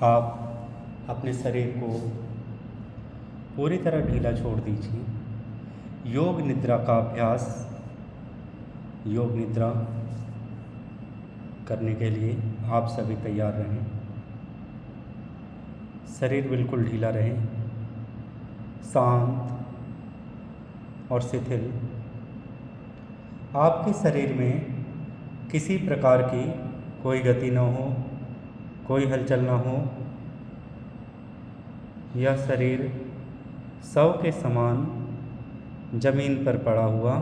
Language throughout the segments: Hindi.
आप अपने शरीर को पूरी तरह ढीला छोड़ दीजिए। योग निद्रा का अभ्यास, योग निद्रा करने के लिए आप सभी तैयार रहें। शरीर बिल्कुल ढीला रहे, शांत और शिथिल। आपके शरीर में किसी प्रकार की कोई गति न हो, कोई हलचल न हो। यह शरीर शव के समान जमीन पर पड़ा हुआ।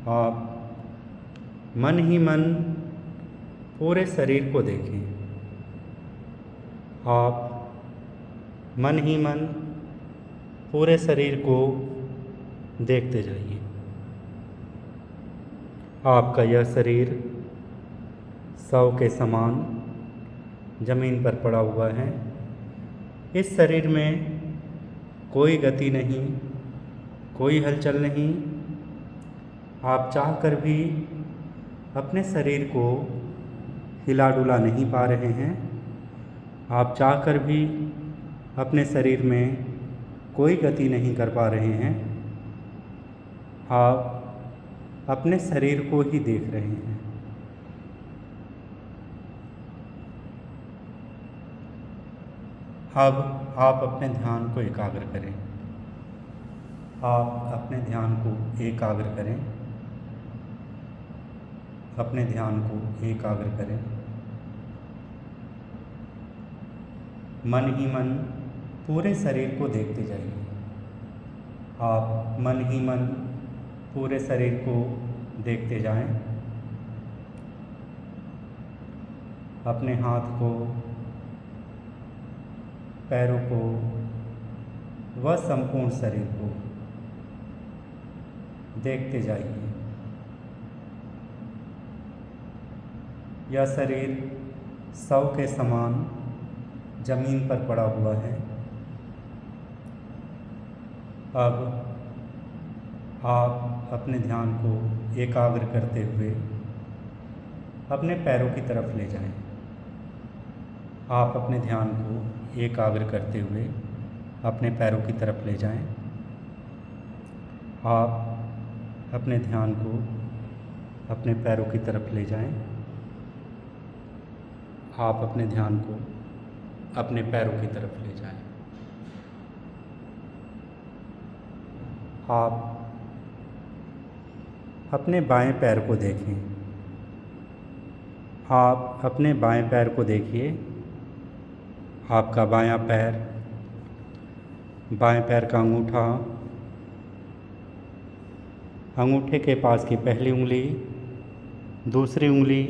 आप मन ही मन पूरे शरीर को देखें। आप मन ही मन पूरे शरीर को देखते जाइए। आपका यह शरीर शव के समान जमीन पर पड़ा हुआ है। इस शरीर में कोई गति नहीं, कोई हलचल नहीं। आप चाहकर भी अपने शरीर को हिला डुला नहीं पा रहे हैं। आप चाहकर भी अपने शरीर में कोई गति नहीं कर पा रहे हैं। आप अपने शरीर को ही देख रहे हैं। अब आप अपने ध्यान को एकाग्र करें। आप अपने ध्यान को एकाग्र करें। अपने ध्यान को एकाग्र करें। मन ही मन पूरे शरीर को देखते जाइए। आप मन ही मन पूरे शरीर को देखते जाएं। अपने हाथ को, पैरों को व संपूर्ण शरीर को देखते जाइए। यह शरीर शव के समान जमीन पर पड़ा हुआ है। अब आप अपने ध्यान को एकाग्र करते हुए अपने पैरों की तरफ ले जाएं। आप अपने ध्यान को एकाग्र करते हुए अपने पैरों की तरफ ले जाएं। आप अपने ध्यान को अपने पैरों की तरफ ले जाएं। आप अपने ध्यान को अपने पैरों की तरफ ले जाएं। आप अपने बाएं पैर को देखें। आप अपने बाएं पैर को देखिए। आपका बायां पैर, बाएं पैर का अंगूठा, अंगूठे के पास की पहली उंगली, दूसरी उंगली,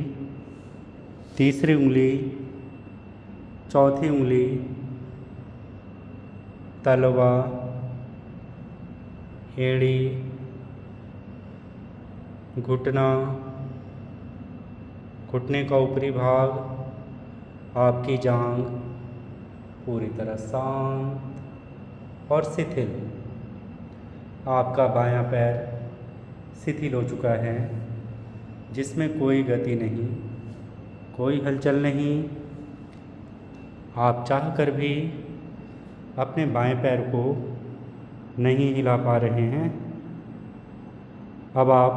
तीसरी उंगली, चौथी उंगली, तलवा, एड़ी, घुटना, घुटने का ऊपरी भाग, आपकी जांघ पूरी तरह शांत और शिथिल। आपका बायां पैर शिथिल हो चुका है, जिसमें कोई गति नहीं, कोई हलचल नहीं। आप चाहकर भी अपने बाएं पैर को नहीं हिला पा रहे हैं। अब आप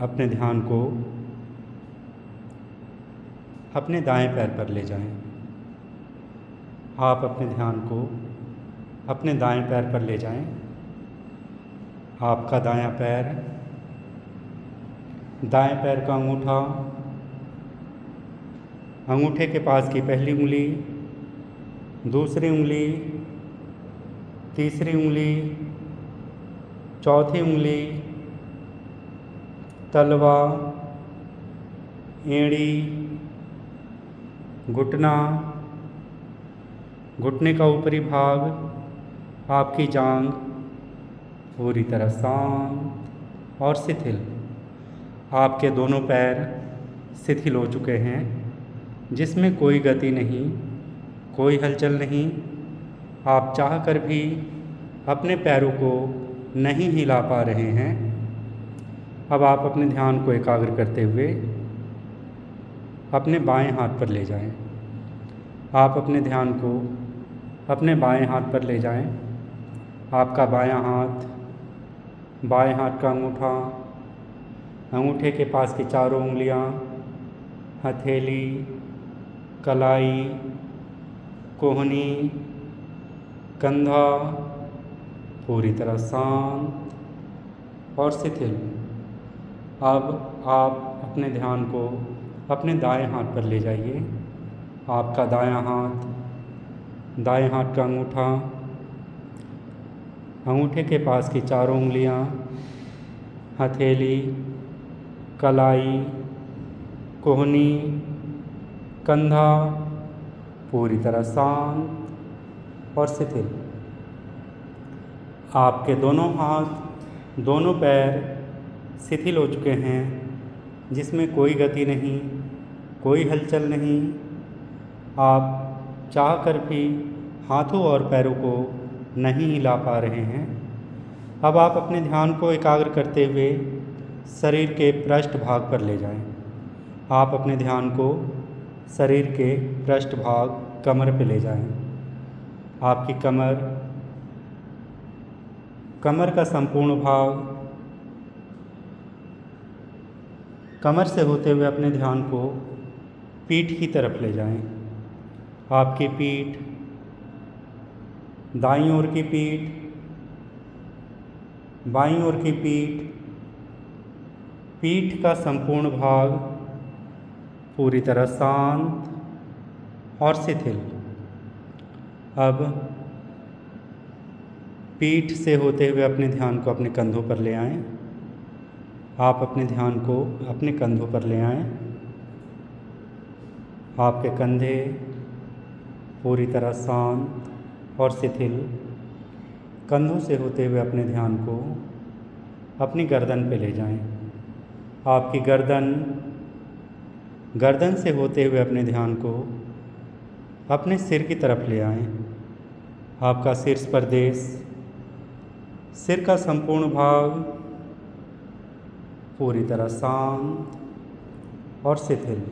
अपने ध्यान को अपने दाएं पैर पर ले जाएं। आप अपने ध्यान को अपने दाएं पैर पर ले जाएं। आपका दायां पैर, दाएं पैर का अंगूठा, अंगूठे के पास की पहली उंगली, दूसरी उंगली, तीसरी उंगली, चौथी उंगली, तलवा, एड़ी, घुटना, घुटने का ऊपरी भाग, आपकी जांघ पूरी तरह शांत और शिथिल। आपके दोनों पैर शिथिल हो चुके हैं, जिसमें कोई गति नहीं, कोई हलचल नहीं। आप चाहकर भी अपने पैरों को नहीं हिला पा रहे हैं। अब आप अपने ध्यान को एकाग्र करते हुए अपने बाएं हाथ पर ले जाएं। आप अपने ध्यान को अपने बाएं हाथ पर ले जाएं। आपका बाएं हाथ का अंगूठा, अंगूठे के पास की चारों उंगलियां, हथेली, कलाई, कोहनी, कंधा पूरी तरह शांत और शिथिल। अब आप अपने ध्यान को अपने दाएं हाथ पर ले जाइए। आपका दाएं हाथ का अंगूठा, अंगूठे के पास की चारों उंगलियां, हथेली, कलाई, कोहनी, कंधा पूरी तरह शांत और शिथिल। आपके दोनों हाथ, दोनों पैर शिथिल हो चुके हैं, जिसमें कोई गति नहीं, कोई हलचल नहीं। आप चाहकर भी हाथों और पैरों को नहीं हिला पा रहे हैं। अब आप अपने ध्यान को एकाग्र करते हुए शरीर के पृष्ठ भाग पर ले जाएं। आप अपने ध्यान को शरीर के पृष्ठ भाग, कमर पे ले जाएं। आपकी कमर का संपूर्ण भाग, कमर से होते हुए अपने ध्यान को पीठ की तरफ ले जाएं। आपकी पीठ, दाईं ओर की पीठ, बाईं ओर की पीठ, पीठ का संपूर्ण भाग पूरी तरह शांत और शिथिल। अब पीठ से होते हुए अपने ध्यान को अपने कंधों पर ले आएं। आप अपने ध्यान को अपने कंधों पर ले आएं। आपके कंधे पूरी तरह शांत और शिथिल। कंधों से होते हुए अपने ध्यान को अपनी गर्दन पे ले जाएं। आपकी गर्दन से होते हुए अपने ध्यान को अपने सिर की तरफ ले आएं। आपका शीर्ष प्रदेश, सिर का संपूर्ण भाग पूरी तरह शांत और शिथिल।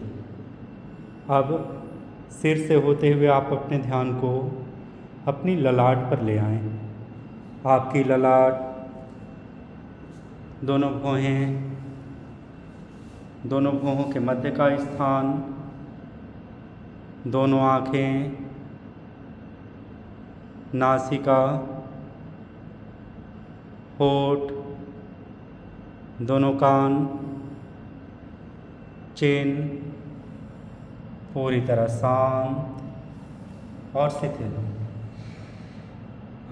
अब सिर से होते हुए आप अपने ध्यान को अपनी ललाट पर ले आएं। आपकी ललाट, दोनों भौहों के मध्य का स्थान, दोनों आँखें, नासिका, होठ, दोनों कान, चिन पूरी तरह शांत और शिथिल।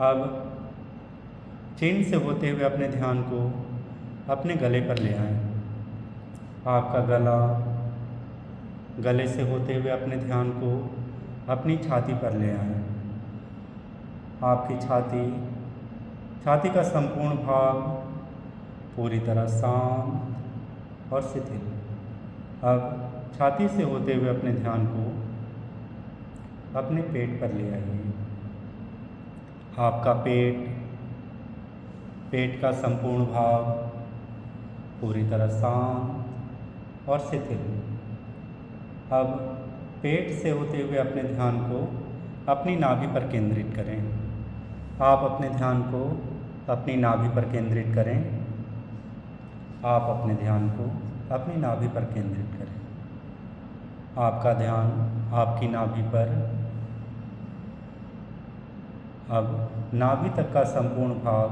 अब चिन से होते हुए अपने ध्यान को अपने गले पर ले आएं। आपका गले से होते हुए अपने ध्यान को अपनी छाती पर ले आएं। आपकी छाती का संपूर्ण भाग पूरी तरह शांत और शिथिल। अब छाती से होते हुए अपने ध्यान को अपने पेट पर ले आइए। आपका पेट का संपूर्ण भाग पूरी तरह शांत और शिथिल। अब पेट से होते हुए अपने ध्यान को अपनी नाभि पर केंद्रित करें। आप अपने ध्यान को अपनी नाभि पर केंद्रित करें। आप अपने ध्यान को अपनी नाभि पर केंद्रित करें। आपका ध्यान आपकी नाभि पर। अब नाभि तक का संपूर्ण भाग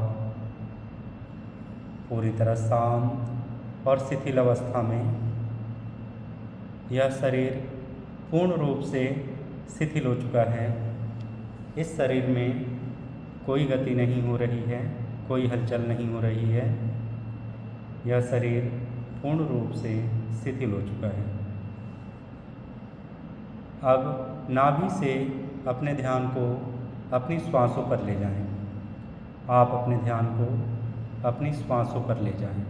पूरी तरह शांत और शिथिल अवस्था में। यह शरीर पूर्ण रूप से शिथिल हो चुका है। इस शरीर में कोई गति नहीं हो रही है, कोई हलचल नहीं हो रही है। यह शरीर पूर्ण रूप से शिथिल हो चुका है। अब नाभि से अपने ध्यान को अपनी श्वासों पर ले जाएं। आप अपने ध्यान को अपनी श्वासों पर ले जाएं।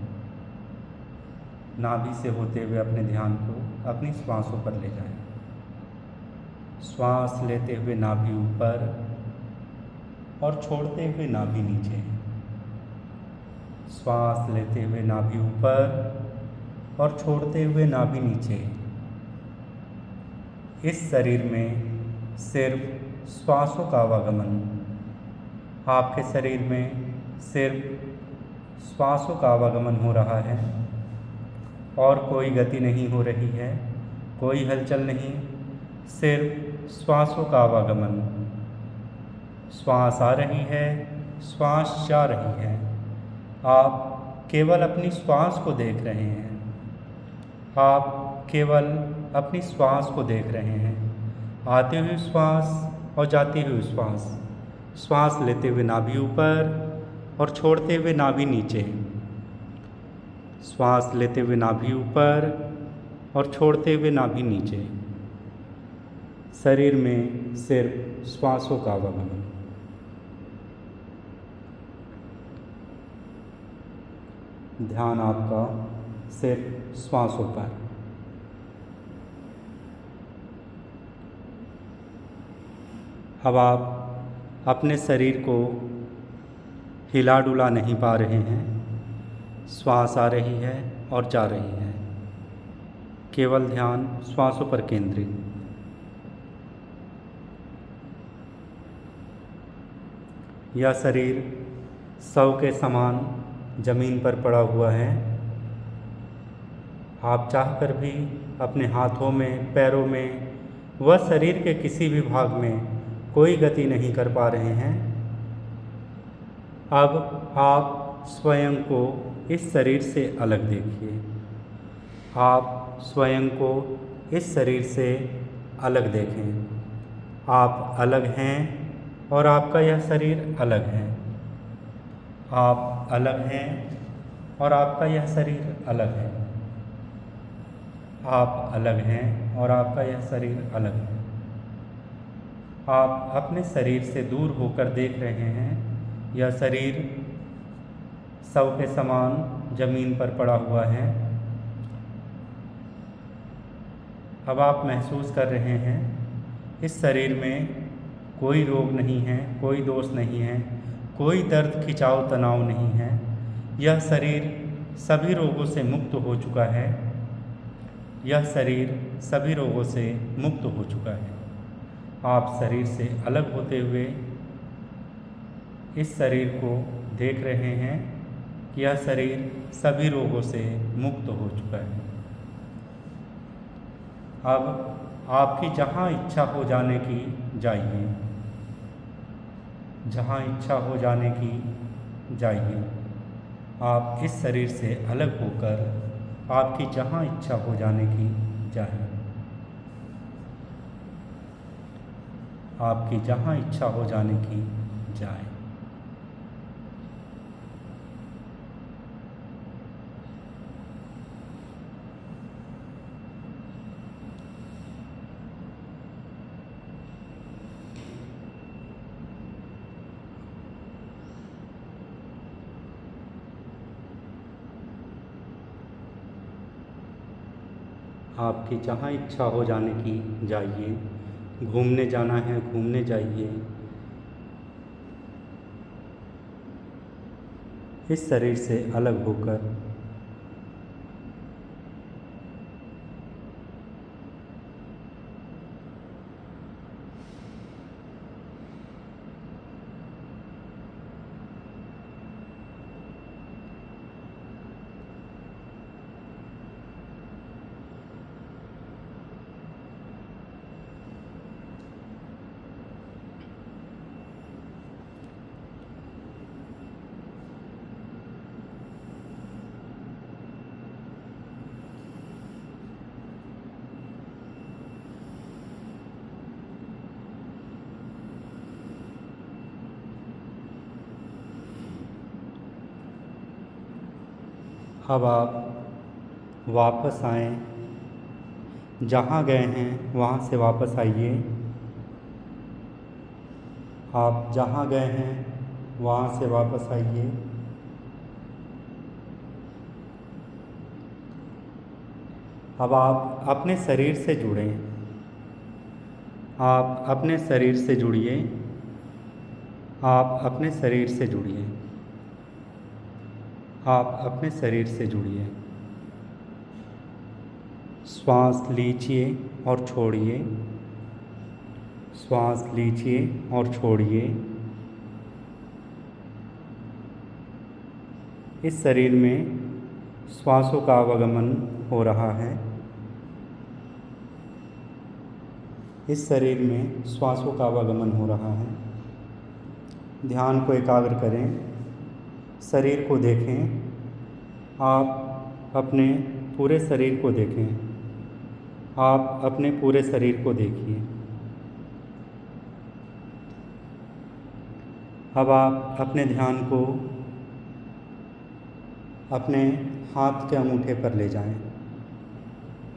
नाभि से होते हुए अपने ध्यान को अपनी श्वासों पर ले जाएं। श्वास लेते हुए नाभि ऊपर और छोड़ते हुए नाभि नीचे। श्वास लेते हुए नाभि ऊपर और छोड़ते हुए नाभि नीचे। इस शरीर में सिर्फ श्वासों का आवागमन, आपके शरीर में सिर्फ श्वासों का आवागमन हो रहा है और कोई गति नहीं हो रही है, कोई हलचल नहीं, सिर्फ श्वासों का आवागमन। श्वास आ रही है, श्वास जा रही है। आप केवल अपनी श्वास को देख रहे हैं। आप केवल अपनी श्वास को देख रहे हैं। आती हुई श्वास और जाती हुई श्वास। श्वास लेते हुए नाभि ऊपर और छोड़ते हुए नाभि नीचे। श्वास लेते हुए नाभि ऊपर और छोड़ते हुए नाभि नीचे। शरीर में सिर्फ श्वासों का आवागमन। ध्यान आपका सिर्फ श्वासों पर। अब आप अपने शरीर को हिला डुला नहीं पा रहे हैं। श्वास आ रही है और जा रही है। केवल ध्यान श्वासों पर केंद्रित। यह शरीर शव के समान जमीन पर पड़ा हुआ है। आप चाहकर भी अपने हाथों में, पैरों में व शरीर के किसी भी भाग में कोई गति नहीं कर पा रहे हैं। अब आप स्वयं को इस शरीर से अलग देखिए। आप स्वयं को इस शरीर से अलग देखें। आप अलग हैं और आपका यह शरीर अलग है। आप अलग हैं और आपका यह शरीर अलग है। आप अलग हैं और आपका यह शरीर अलग है। आप अपने शरीर से दूर होकर देख रहे हैं। यह शरीर शव के समान जमीन पर पड़ा हुआ है। अब आप महसूस कर रहे हैं इस शरीर में कोई रोग नहीं है, कोई दोष नहीं है, कोई दर्द, खिंचाव, तनाव नहीं है। यह शरीर सभी रोगों से मुक्त हो चुका है। यह शरीर सभी रोगों से मुक्त हो चुका है। आप शरीर से अलग होते हुए इस शरीर को देख रहे हैं कि यह शरीर सभी रोगों से मुक्त हो चुका है। अब आपकी जहाँ इच्छा हो जाने की जाइए। जहाँ इच्छा हो जाने की जाइए। आप इस शरीर से अलग होकर आपकी जहाँ इच्छा हो जाने की जाए। आपकी जहाँ इच्छा हो जाने की जाए। आपकी जहाँ इच्छा हो जाने की जाइए। घूमने जाना है, घूमने जाइए। इस शरीर से अलग होकर अब आप वापस आएं। जहाँ गए हैं वहाँ से वापस आइए। आप जहाँ गए हैं वहाँ से वापस आइए। अब आप अपने शरीर से जुड़ें। आप अपने शरीर से जुड़िए। आप अपने शरीर से जुड़िए। आप अपने शरीर से जुड़िए। श्वास लीजिए और छोड़िए, श्वास लीजिए और छोड़िए। इस शरीर में श्वासों का आवागमन हो रहा है। इस शरीर में श्वासों का आवागमन हो रहा है। ध्यान को एकाग्र करें, शरीर को देखें। आप अपने पूरे शरीर को देखें। आप अपने पूरे शरीर को देखिए। अब आप अपने ध्यान को अपने हाथ के अंगूठे पर ले जाएं।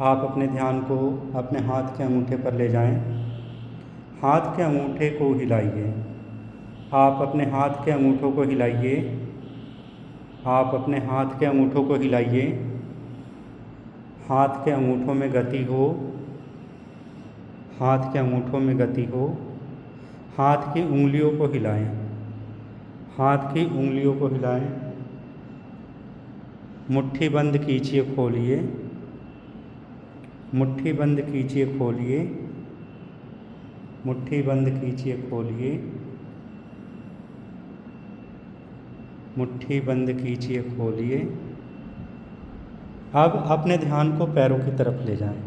आप अपने ध्यान को अपने हाथ के अंगूठे पर ले जाएं। हाथ के अंगूठे को हिलाइए। आप अपने हाथ के अंगूठों को हिलाइए। आप अपने हाथ के अंगूठों को हिलाइए। हाथ के अंगूठों में गति हो। हाथ के अंगूठों में गति हो। हाथ की उंगलियों को हिलाएं। हाथ की उंगलियों को हिलाएं। मुट्ठी बंद कीजिए, खोलिए। मुट्ठी बंद कीजिए, खोलिए। मुट्ठी बंद कीजिए, खोलिए। मुट्ठी बंद कीजिए, खोलिए। अब अपने ध्यान को पैरों की तरफ ले जाएं।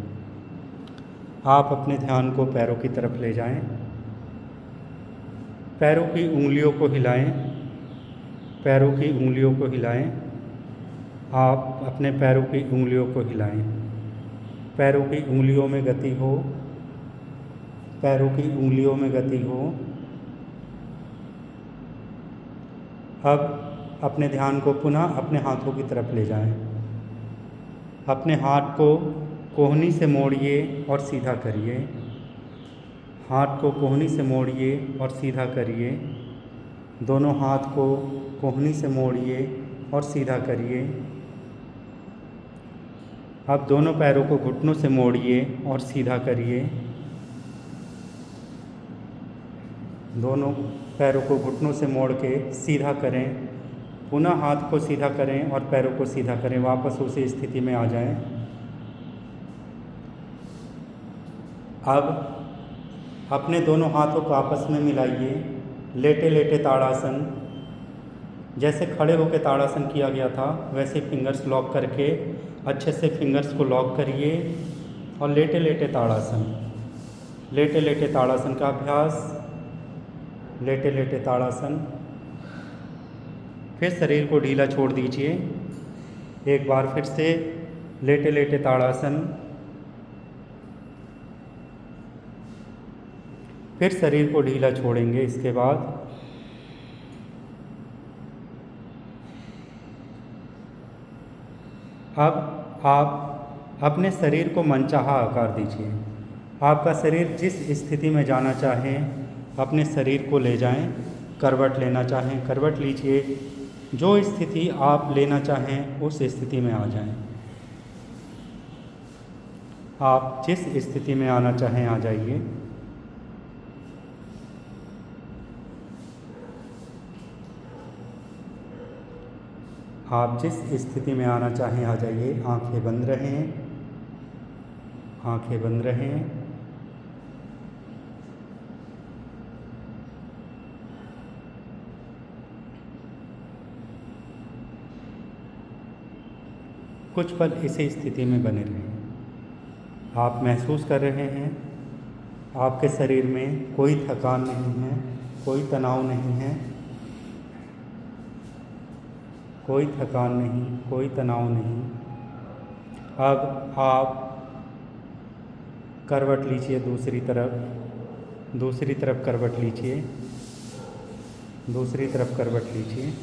आप अपने ध्यान को पैरों की तरफ ले जाएं। पैरों की उंगलियों को हिलाएं। पैरों की उंगलियों को हिलाएं। आप अपने पैरों की उंगलियों को हिलाएं। पैरों की उंगलियों में गति हो। पैरों की उंगलियों में गति हो। अब अपने ध्यान को पुनः अपने हाथों की तरफ ले जाएं। अपने हाथ को कोहनी से मोड़िए और सीधा करिए। हाथ को कोहनी से मोड़िए और सीधा करिए। दोनों हाथ को कोहनी से मोड़िए और सीधा करिए। अब दोनों पैरों को घुटनों से मोड़िए और सीधा करिए। दोनों पैरों को घुटनों से मोड़ के सीधा करें। पुनः हाथ को सीधा करें और पैरों को सीधा करें। वापस उसी स्थिति में आ जाएं। अब अपने दोनों हाथों को आपस में मिलाइए। लेटे लेटे ताड़ासन, जैसे खड़े होकर ताड़ासन किया गया था वैसे फिंगर्स लॉक करके अच्छे से फिंगर्स को लॉक करिए और लेटे लेटे ताड़ासन। लेटे लेटे ताड़ासन का अभ्यास। लेटे लेटे ताड़ासन। फिर शरीर को ढीला छोड़ दीजिए। एक बार फिर से लेटे लेटे ताड़ासन। फिर शरीर को ढीला छोड़ेंगे। इसके बाद अब आप अपने शरीर को मनचाहा आकार दीजिए। आपका शरीर जिस स्थिति में जाना चाहें अपने शरीर को ले जाएं। करवट लेना चाहें करवट लीजिए। जो स्थिति आप लेना चाहें उस स्थिति में आ जाएं। आप जिस स्थिति में आना चाहें आ जाइए। आप जिस स्थिति में आना चाहें आ जाइए। आंखें बंद रहें। आंखें बंद रहें। कुछ पल इसी स्थिति में बने रहें। आप महसूस कर रहे हैं आपके शरीर में कोई थकान नहीं है, कोई तनाव नहीं है, कोई थकान नहीं, कोई तनाव नहीं। अब आप करवट लीजिए दूसरी तरफ। दूसरी तरफ करवट लीजिए। दूसरी तरफ करवट लीजिए।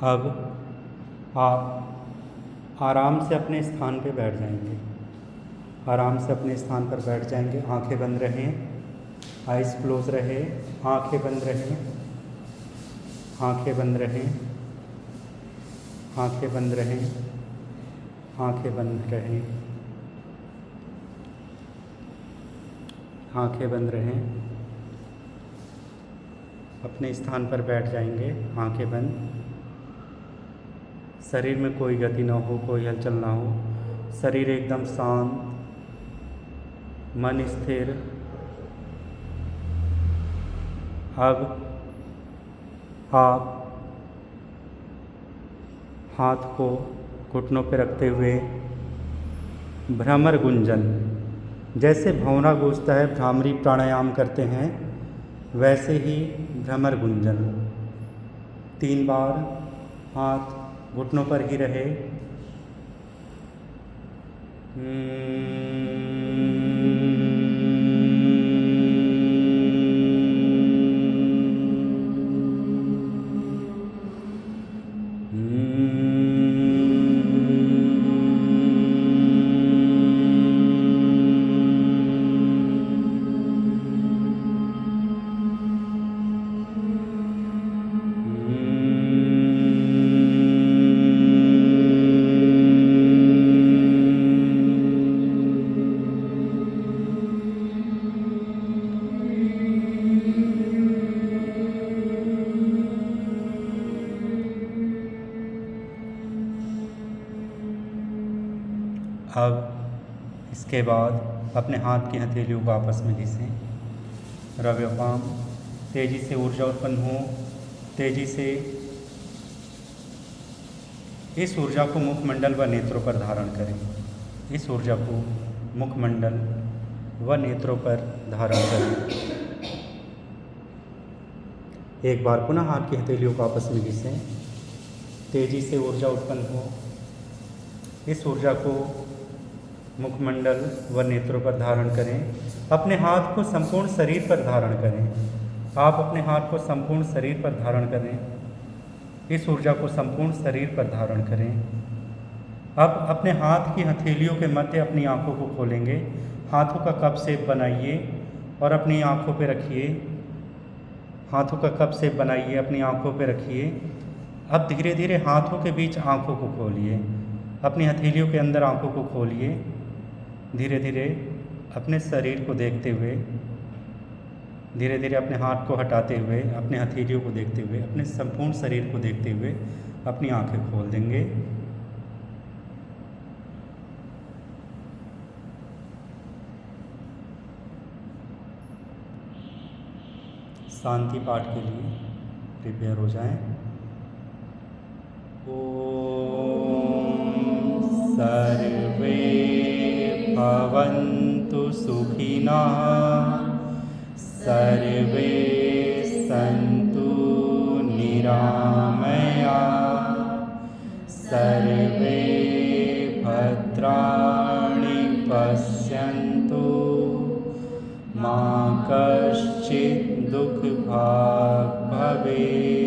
अब आप आराम से अपने स्थान पे बैठ जाएंगे। आराम से अपने स्थान पर बैठ जाएंगे। आंखें बंद रहें। आइज़ क्लोज रहे। आंखें बंद रहें। आंखें बंद रहें। आंखें बंद रहें। आंखें बंद रहें। आंखें बंद रहें। अपने स्थान पर बैठ जाएंगे, आंखें बंद। शरीर में कोई गति ना हो, कोई हलचल ना हो, शरीर एकदम शांत, मन स्थिर। अब आप हाथ को घुटनों पर रखते हुए भ्रमर गुंजन, जैसे भंवरा गूंजता है, भ्रामरी प्राणायाम करते हैं, वैसे ही भ्रमर गुंजन 3 बार हाथ घुटनों पर ही रहे। अब इसके बाद अपने हाथ की हथेलियों को आपस में घिसें। रब पाम, तेज़ी से ऊर्जा उत्पन्न हो, तेज़ी से इस ऊर्जा को मुखमंडल व नेत्रों पर धारण करें। इस ऊर्जा को मुखमंडल व नेत्रों पर धारण करें। एक बार पुनः हाथ की हथेलियों को आपस में घिसें। तेज़ी से ऊर्जा उत्पन्न हो, इस ऊर्जा को मुखमंडल व नेत्रों पर धारण करें। अपने हाथ को संपूर्ण शरीर पर धारण करें। आप अपने हाथ को संपूर्ण शरीर पर धारण करें। इस ऊर्जा को संपूर्ण शरीर पर धारण करें। अब अपने हाथ की हथेलियों के मध्य अपनी आंखों को खोलेंगे। हाथों का कप शेप बनाइए और अपनी आंखों पर रखिए। हाथों का कप शेप बनाइए, अपनी आंखों पर रखिए। अब धीरे धीरे हाथों के बीच आंखों को खोलिए। अपनी हथेलियों के अंदर आंखों को खोलिए। धीरे धीरे अपने शरीर को देखते हुए, धीरे धीरे अपने हाथ को हटाते हुए, अपने हथेलियों को देखते हुए, अपने संपूर्ण शरीर को देखते हुए अपनी आंखें खोल देंगे। शांति पाठ के लिए प्रिपेयर हो जाएं। ओम सर्वे भवन्तु सुखिनः, सर्वे सन्तु निरामया, सर्वे भद्राणि पश्यन्तु, मा कश्चित् दुःखभाग् भवेत्।